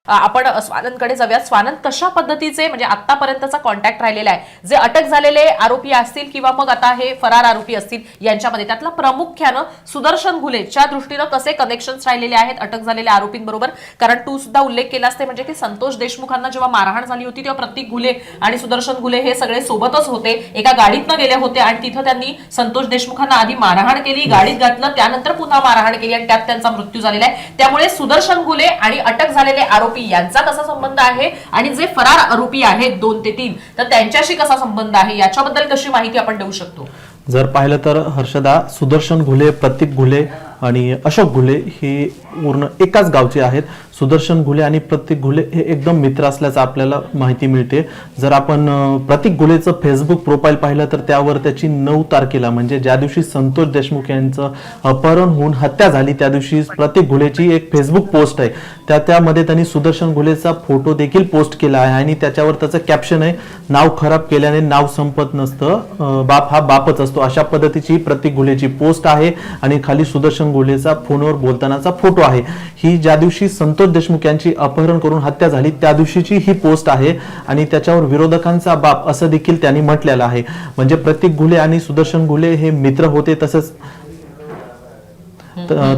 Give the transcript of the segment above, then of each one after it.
आपण स्वानंदकडे जाऊया. स्वानंद, कशा पद्धतीचे म्हणजे आतापर्यंतचा कॉन्टॅक्ट राहिलेला आहे जे अटक झालेले आरोपी असतील किंवा मग आता हे फरार आरोपी असतील यांच्यामध्ये, त्यातला प्रामुख्यानं सुदर्शन घुलेच्या दृष्टीनं कसे कनेक्शन्स राहिलेले आहेत अटक झालेल्या आरोपींबरोबर? कारण तू सुद्धा उल्लेख केला असते म्हणजे की संतोष देशमुखांना जेव्हा मारहाण झाली होती तेव्हा प्रतीक घुले आणि सुदर्शन घुले हे सगळे सोबतच होते, एका गाडीतनं गेले होते आणि तिथं त्यांनी संतोष देशमुखांना आधी मारहाण केली, गाडीत घातलं, त्यानंतर पुन्हा मारहाण केली आणि त्यात त्यांचा मृत्यू झालेला आहे. त्यामुळे सुदर्शन घुले आणि अटक झालेले आरोपी यांचा कसा संबंध आहे आणि जे फरार आरोपी आहेत 2 ते 3 तर त्यांच्याशी कसा संबंध आहे याच्याबद्दल कशी माहिती आपण देऊ शकतो? जर पाहिलं तर हर्षदा, सुदर्शन घुले, प्रतीक घुले आणि अशोक घुले हे पूर्ण एकाच गावचे आहेत. सुदर्शन घुले आणि प्रतीक घुले हे एकदम मित्र असल्याचं आपल्याला माहिती मिळते. जर आपण प्रतीक घुलेचं फेसबुक प्रोफाईल पाहिलं तर त्यावर त्याची 9 तारखेला म्हणजे ज्या दिवशी संतोष देशमुख यांचं अपहरण होऊन हत्या झाली त्या दिवशी प्रतीक घुलेची एक फेसबुक पोस्ट आहे. त्यामध्ये त्यांनी सुदर्शन घुलेचा फोटो देखील पोस्ट केला आहे आणि त्याच्यावर त्याचं कॅप्शन आहे, नाव खराब केल्याने नाव संपत नसतं, बाप हा बापच असतो. अशा पद्धतीची प्रतीक घुलेची पोस्ट आहे आणि खाली सुदर्शन घुलेचा फोनवर बोलतानाचा फोटो आहे. ही ज्या दिवशी संतोष देशमुख यांची अपहरण करून हत्या झाली त्या दिवशीची ही पोस्ट आहे आणि त्याच्यावर विरोधकांचा बाप असं देखील त्यांनी म्हटलेलं आहे. म्हणजे प्रतीक घुले आणि सुदर्शन घुले हे मित्र होते.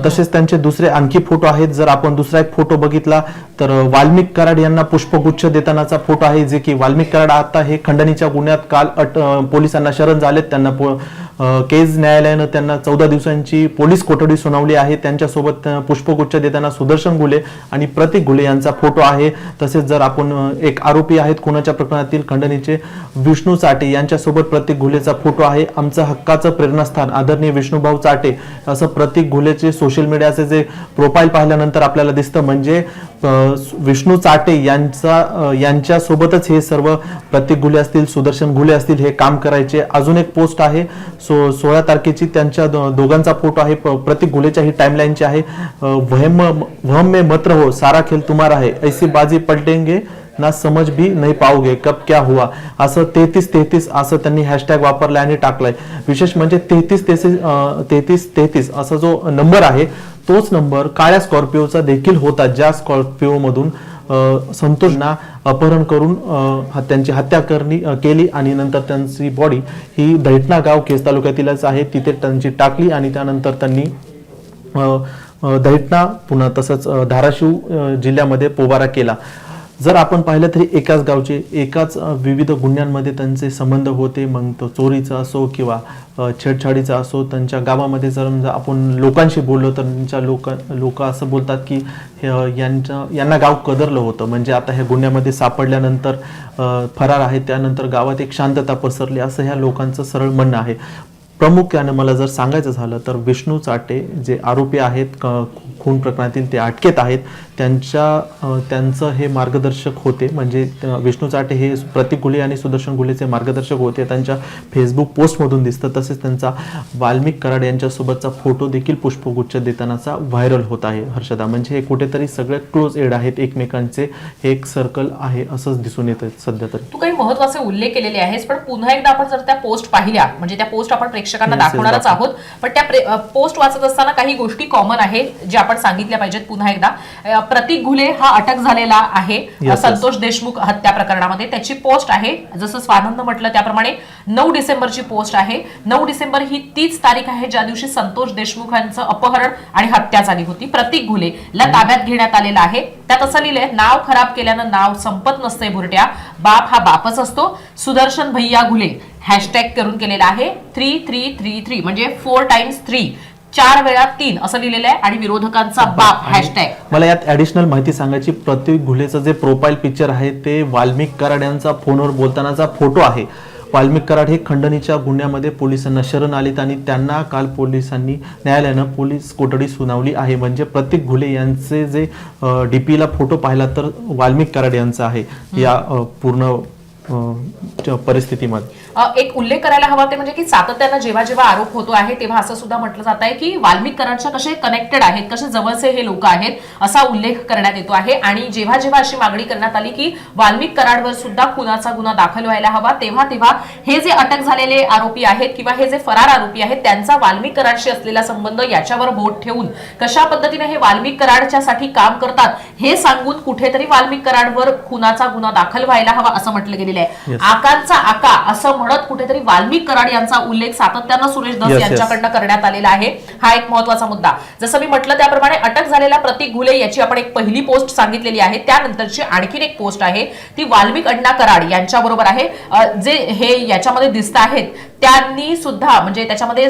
तसेच त्यांचे दुसरे आणखी फोटो आहेत. जर आपण दुसरा एक फोटो बघितला तर वाल्मिक कराड यांना पुष्पगुच्छ देतानाचा फोटो आहे, जे की वाल्मिक कराड आता हे खंडणीच्या गुन्ह्यात काल पोलिसांना शरण झालेत. त्यांना केज न्यायालयानं त्यांना 14 दिवसांची पोलीस कोठडी सुनावली आहे. त्यांच्यासोबत पुष्पगुच्छ देताना सुदर्शन घुले आणि प्रतीक घुले यांचा फोटो आहे. तसेच जर आपण एक आरोपी आहेत खुनाच्या प्रकरणातील खंडणीचे विष्णू चाटे यांच्यासोबत प्रतीक घुलेचा फोटो आहे. आमचं हक्काचं प्रेरणास्थान आदरणीय विष्णुभाऊ चाटे असं प्रतीक घुलेचे सोशल मीडियाचे जे प्रोफाईल पाहिल्यानंतर आपल्याला दिसतं. म्हणजे विष्णू चाटे यांच्यासोबतच हे सर्व प्रतीक घुले असतील, सुदर्शन घुले असतील हे काम करायचे. अजून एक पोस्ट आहे 16 तारखेची, त्यांच्या दोघांचा फोटो आहे. प्रतीक घुलेच्या ही टाइमलाईनची आहे. वहम में मत रहो, सारा खेल तुम्हारा है, ऐसी बाजी पलटेंगे ना समझ भी नहीं पाओगे कब क्या हुआ, असं 3333 असं त्यांनी हॅशटॅग वापरलाय आणि टाकलाय. विशेष म्हणजे 3333 असा जो नंबर आहे तोच नंबर काळ्या स्कॉर्पिओचा देखील होता, ज्या स्कॉर्पिओ मधून संतोषना अपहरण करून त्यांची हत्या केली आणि नंतर त्यांची बॉडी ही दैठणा गाव केज तालुक्यातीलच आहे तिथे त्यांची टाकली आणि त्यानंतर त्यांनी दैठणा पुन्हा तसंच धाराशिव जिल्ह्यामध्ये पोबारा केला. जर आपण पाहिलं तरी एकाच गावचे एकाच विविध गुन्ह्यांमध्ये त्यांचे संबंध होते. मग तो चोरीचा असो किंवा छेडछाडीचा असो. त्यांच्या गावामध्ये जर आपण लोकांशी बोललो तर त्यांच्या लोक असं बोलतात की यांना गाव कदरलं होतं. म्हणजे आता ह्या गुन्ह्यामध्ये सापडल्यानंतर फरार आहे त्यानंतर गावात एक शांतता पसरली असं ह्या लोकांचं सरळ म्हणणं आहे. प्रामुख्याने मला जर सांगायचं झालं तर विष्णू चाटे जे आरोपी आहेत खून प्रकरणातील ते अटकेत आहेत त्यांचं हे मार्गदर्शक होते. म्हणजे विष्णू चाटे हे प्रतीक घुले आणि सुदर्शन घुलेचे मार्गदर्शक होते. त्यांच्या फेसबुक पोस्टमधून दिसतं. तसेच त्यांचा वाल्मिक कराड यांच्यासोबतचा फोटो देखील पुष्पगुच्छ देतानाचा व्हायरल होत आहे. हर्षदा, म्हणजे हे कुठेतरी सगळे क्लोज एड आहेत एकमेकांचे, हे एक सर्कल आहे असंच दिसून येतं सध्या तरी. तू काही महत्त्वाचे उल्लेख केलेले आहेस पण पुन्हा एकदा आपण जर त्या पोस्ट पाहिल्या म्हणजे त्या पोस्ट आपण प्रेक्षकांना दाखवणारच आहोत पण त्या पोस्ट वाचत असताना काही गोष्टी कॉमन आहेत ज्या आपण सांगितल्या पाहिजेत. पुन्हा एकदा प्रतीक घुले हा अटक झालेला आहे संतोष देशमुख हत्या प्रकरणामध्ये. त्याची पोस्ट आहे जसं स्वानंद म्हटलं त्याप्रमाणे 9 डिसेंबरची पोस्ट आहे. 9 डिसेंबर ही तीच तारीख आहे ज्या दिवशी संतोष देशमुख यांचं अपहरण आणि हत्या झाली होती. प्रतीक घुलेला ताब्यात घेण्यात आलेला आहे. त्यात असं लिहिलंय, नाव खराब केल्यानं नाव संपत नसते भुरट्या, बाप हा बापच असतो. सुदर्शन भैया घुले हॅशटॅग करून केलेला आहे 3333 म्हणजे 4 times 3 4 वेळा 3 असं लिहिलेलं आहे आणि विरोधकांचा बाप हॅशटॅग. मला यात ऍडिशनल माहिती सांगायची, प्रतीक घुलेचं जे प्रोफाईल पिक्चर आहे ते वाल्मिक कराड यांचा फोनवर बोलतानाचा फोटो आहे. वाल्मिक कराड हे खंडणीच्या गुन्ह्यामध्ये पोलिसांना शरण आलेत आणि त्यांना काल पोलिसांनी न्यायालयानं पोलीस कोठडी सुनावली आहे. म्हणजे प्रतीक घुले यांचे जे डीपीला फोटो पाहिला तर वाल्मिक कराड यांचा आहे. या पूर्ण परिस्थितीमध्ये एक उल्लेख करायला हवा ते म्हणजे की सातत्यानं जेव्हा जेव्हा आरोप होतो आहे तेव्हा असं सुद्धा म्हटलं जात आहे की वाल्मिक कराडच्या कसे कनेक्टेड आहेत, कसे जवळचे हे लोक आहेत असा उल्लेख करण्यात येतो आहे. आणि जेव्हा जेव्हा अशी मागणी करण्यात आली की वाल्मिक कराडवर सुद्धा खुनाचा गुन्हा दाखल व्हायला हवा, तेव्हा तेव्हा हे जे अटक झालेले आरोपी आहेत किंवा हे जे फरार आरोपी आहेत त्यांचा वाल्मिक कराडशी असलेला संबंध याच्यावर बोट ठेवून कशा पद्धतीने हे वाल्मिक कराडच्यासाठी काम करतात हे सांगून कुठेतरी वाल्मिक कराडवर खुनाचा गुन्हा दाखल व्हायला हवा असं म्हटलं गेलेलं आहे. आकांचा आका असं म्हणत कुठेतरी वाल्मिक कराड यांचा उल्लेख सातत्यानं सुरेश धस यांच्याकडनं करण्यात आलेला आहे. हा एक महत्त्वाचा मुद्दा. जसं मी म्हटलं त्याप्रमाणे अटक झालेला प्रतीक घुले याची आपण एक पहिली पोस्ट सांगितलेली आहे. त्यानंतरची आणखीन एक पोस्ट आहे ती वाल्मिक अण्णा कराड यांच्या बरोबर आहे. जे हे याच्यामध्ये दिसत आहेत त्यांनी सुद्धा म्हणजे त्याच्यामध्ये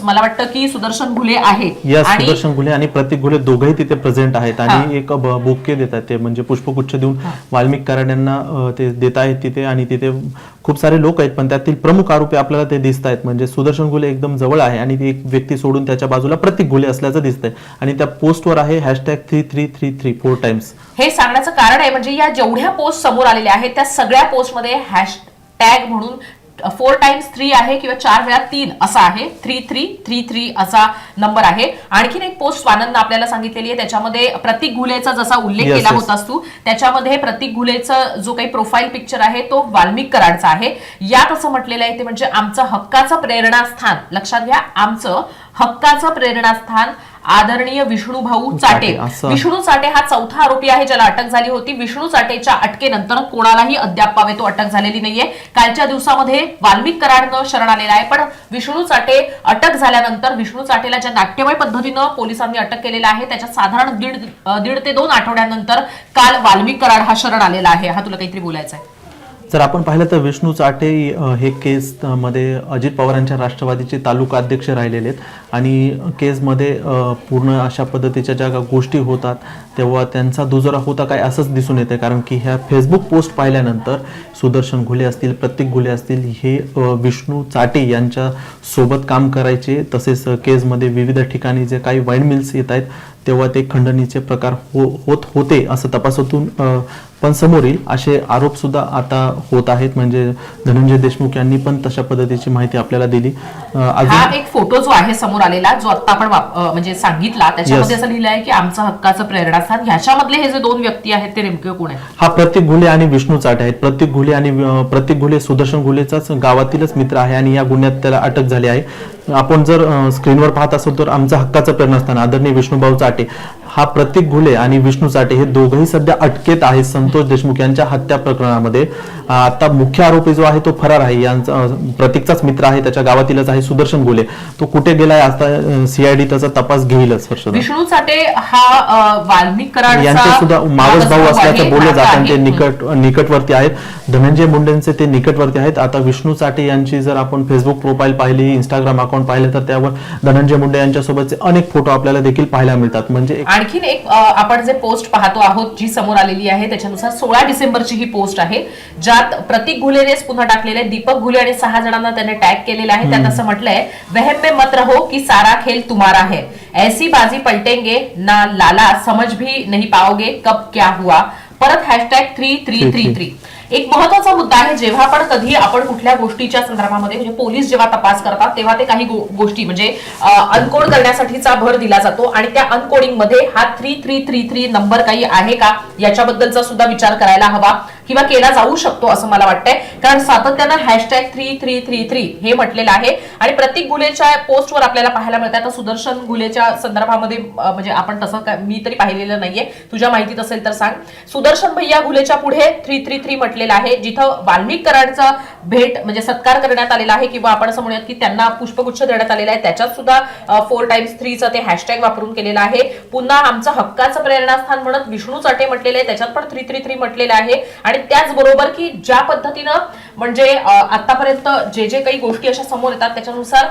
मला वाटतं की सुदर्शन घुले आहे आणि सुदर्शन घुले आणि प्रतीक घुले दोघेही तिथे प्रेझेंट आहेत आणि एक बुके देतात ते म्हणजे पुष्पगुच्छ देऊन वाल्मिक कराड यांना ते देत आहेत तिथे. आणि तिथे खूप सारे लोक आहेत पण त्यातील प्रमुख आरोपी आपल्याला ते दिसत आहेत. म्हणजे सुदर्शन घुले एकदम जवळ आहे आणि एक व्यक्ती सोडून त्याच्या बाजूला प्रतीक घुले असल्याचं दिसतंय आणि त्या पोस्टवर आहे #3333 4 टाइम्स. हे सांगण्याचं कारण आहे म्हणजे या जेवढ्या पोस्ट समोर आलेल्या आहेत त्या सगळ्या पोस्टमध्ये हॅशटॅग म्हणून 4 टाइम्स 3 आहे किंवा 4 वेळा 3 असा आहे, 3333 असा नंबर आहे. आणखीन एक पोस्ट स्वानंद आपल्याला सांगितलेली आहे त्याच्यामध्ये प्रतीक घुलेचा जसा उल्लेख केला होतास तू त्याच्यामध्ये प्रतीक घुलेचा जो काही प्रोफाईल पिक्चर आहे तो वाल्मिक कराडचा आहे. यात असं म्हटलेलं आहे ते म्हणजे आमचं हक्काचं प्रेरणास्थान, लक्षात घ्या आमचं हक्काचं प्रेरणास्थान आदरणीय विष्णू भाऊ चाटे. विष्णू चाटे हा चौथा आरोपी आहे ज्याला अटक झाली होती. विष्णू चाटेच्या अटकेनंतर कोणालाही अद्याप पावे तो अटक झालेली नाहीये. कालच्या दिवसामध्ये वाल्मिक कराडनं शरण आलेला आहे पण विष्णू चाटे अटक झाल्यानंतर विष्णू चाटेला ज्या नाट्यमय पद्धतीनं पोलिसांनी अटक केलेलं आहे त्याच्या साधारण दीड ते 2 आठवड्यानंतर काल वाल्मिक कराड हा शरण आलेला आहे. हा तुला काहीतरी बोलायचं आहे? जर आपण पाहिलं तर विष्णू चाटे हे केस मध्ये अजित पवारांच्या राष्ट्रवादीचे तालुका अध्यक्ष राहिलेले आहेत आणि केसमध्ये पूर्ण अशा पद्धतीच्या ज्या गोष्टी होतात तेव्हा त्यांचा दुजोरा होता काय असंच दिसून येते. कारण की ह्या फेसबुक पोस्ट पाहिल्यानंतर सुदर्शन घुले असतील, प्रतीक घुले असतील हे विष्णू चाटे यांच्या सोबत काम करायचे. तसेच केसमध्ये विविध ठिकाणी जे काही वाईन मिल्स येत आहेत तेव्हा ते खंडणीचे प्रकार होत होते असं तपासातून पण समोर येईल असे आरोप सुद्धा आता होत आहेत. म्हणजे धनंजय देशमुख यांनी पण तशा पद्धतीची माहिती आपल्याला दिली. हा एक फोटो जो आहे समोर आलेला जो आता आपण म्हणजे सांगितला त्याच्यामध्ये असं लिहिलं आहे की आमचं हक्काचं प्रेरणास्थान. ह्याच्यामधले हे जे 2 व्यक्ती आहेत ते नेमके कोण आहेत? हा प्रतीक घुले आणि विष्णू चाटे आहेत. प्रतीक घुले सुदर्शन घुलेचाच गावातीलच मित्र आहे आणि या गुन्ह्यात त्याला अटक झाली आहे. आपण जर स्क्रीनवर पाहत असेल तर आमचं हक्काचं प्रेरणास्थान आदरणीय विष्णूभाऊ चाटे हा प्रतीक घुले आणि विष्णू चाटे हे दोघंही सध्या अटकेत आहेत संतोष देशमुख यांच्या हत्या प्रकरणामध्ये. आता मुख्य आरोपी जो आहे तो फरार आहे. यांचा प्रतीकचाच मित्र आहे, त्याच्या गावातीलच आहे सुदर्शन घुले. तो कुठे गेलाय आता सीआयडी त्याचा तपास घेईलच. विष्णू चाटे हा वाल्मिक कराड यांचे सुद्धा मावस भाऊ असल्याचं बोललं जातं. ते निकटवर्ती आहेत, धनंजय मुंडेंचे ते निकटवर्ती आहेत. आता विष्णू चाटे यांची जर आपण फेसबुक प्रोफाईल पाहिली, इंस्टाग्राम अकाउंट पाहिले तर त्यावर धनंजय मुंडे यांच्यासोबतचे अनेक फोटो आपल्याला देखील पाहायला मिळतात. म्हणजे आणखीन एक आपण जे पोस्ट पाहतो आहोत जी समोर आलेली आहे त्याच्यानुसार 16 डिसेंबरची ही पोस्ट आहे ज्यात प्रतीक घुलेनेच पुन्हा टाकलेले दीपक घुले आणि 6 जणांना त्याने टॅग केलेला आहे. त्यात असं म्हटलंय वहम में मत रहो कि सारा खेल तुम्हारा है, ऐसी बाजी पलटेंगे ना लाला, समझ भी नहीं पाओगे कब क्या हुआ. परत #3333. एक महत्वाचा मुद्दा आहे जेव्हा पण कधी आपण कुठल्या गोष्टीच्या संदर्भामध्ये म्हणजे पोलीस जेव्हा तपास करतात तेव्हा ते काही गोष्टी म्हणजे अनकोड करण्यासाठीचा भर दिला जातो आणि त्या अनकोडिंग मध्ये हा 3333 नंबर काही आहे का याच्याबद्दलचा सुद्धा विचार करायला हवा किंवा केला जाऊ शकतो असं मला वाटतंय. कारण सातत्यानं #3333 हे म्हटलेलं आहे आणि प्रतीक घुलेच्या पोस्टवर आपल्याला पाहायला मिळतं. आता सुदर्शन घुलेच्या संदर्भामध्ये म्हणजे आपण तसं मी तरी पाहिलेलं नाहीये, तुझ्या माहितीत असेल तर सांग. सुदर्शन भैया घुलेच्या पुढे 333 म्हटलेलं आहे जिथं वाल्मिक कराडचा भेट म्हणजे सत्कार करण्यात आलेला आहे किंवा आपण असं म्हणूयात की त्यांना पुष्पगुच्छ देण्यात आलेला आहे. त्याच्यात सुद्धा 4 टाइम्स 3 ते हॅशटॅग वापरून केलेला आहे. पुन्हा आमचं हक्काचं प्रेरणास्थान म्हणत विष्णू चाटे म्हटलेलं आहे, त्याच्यात पण 333 म्हटलेलं आहे. आणि त्याचबरोबर की ज्या पद्धतीनं म्हणजे आतापर्यंत जे काही गोष्टी अशा समोर येतात त्याच्यानुसार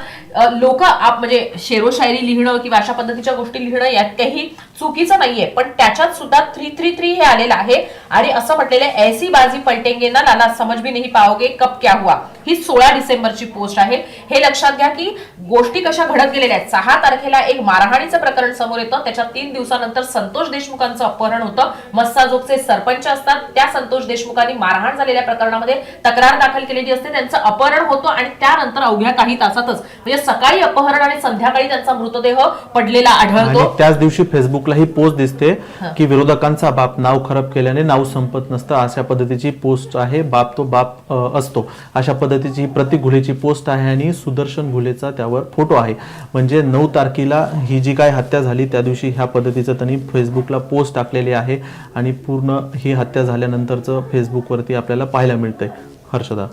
लोक म्हणजे शेरोशायरी लिहिणं किंवा अशा पद्धतीच्या गोष्टी लिहिणं यात काही चुकीचं नाहीये पण त्याच्यात सुद्धा 333 हे आलेलं आहे आणि असं म्हटलेलं आहे ऐसी बाजी पलटेंगे ना लाला, समझ भी नहीं पाओगे कब क्या हुआ. ही 16 डिसेंबरची पोस्ट आहे. हे लक्षात घ्या की गोष्टी कशा घडत गेलेल्या आहेत. 6 तारखेला एक मारहाणीचं प्रकरण समोर येतं, त्याच्या 3 दिवसानंतर संतोष देशमुखांचं अपहरण होतं. मस्साजोगचे सरपंच असतात, त्या संतोष देशमुखांनी मारहाण झालेल्या प्रकरणामध्ये तक्रार दाखल केलेली असते, त्यांचं अपहरण होतं आणि त्यानंतर अवघ्या काही तासातच म्हणजे सकाळी अपहरण आणि संध्याकाळी त्यांचा मृतदेह पडलेला आढळतो. आणि त्याच दिवशी फेसबुकला ही पोस्ट दिसते की विरोधकांचा बाप नाव खराब केल्याने नाव संपत नसतं, अशा पद्धतीची पोस्ट आहे. बाप तो बाप असतो अशा पद्धतीची प्रतीक घुलेची पोस्ट आहे आणि सुदर्शन घुलेचा त्यावर फोटो आहे. म्हणजे 9 तारखेला ही जी काय हत्या झाली त्या दिवशी ह्या पद्धतीचं त्यांनी फेसबुकला पोस्ट टाकलेली आहे आणि पूर्ण ही हत्या झाल्यानंतरचं फेसबुकवरती आपल्याला पाहायला मिळतंय. हर्षदा,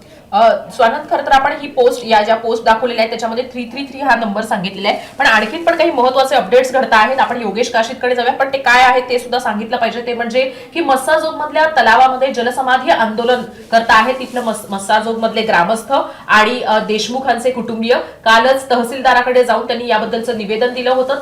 स्वानंद, खरं तर आपण ही पोस्ट, या ज्या पोस्ट दाखवलेल्या आहेत त्याच्यामध्ये 333 हा नंबर सांगितलेला आहे, पण आणखीन पण काही महत्त्वाचे अपडेट्स घडत आहेत. आपण योगेश काशीदकडे जाऊया, पण ते काय आहे ते सुद्धा सांगितलं पाहिजे. ते म्हणजे की मस्साजोग मधल्या तलावामध्ये जलसमाधी आंदोलन करत आहे तिथलं मस्साजोग मधले ग्रामस्थ आणि देशमुखांचे कुटुंबीय. कालच तहसीलदाराकडे जाऊन त्यांनी याबद्दलचं निवेदन दिलं होतं.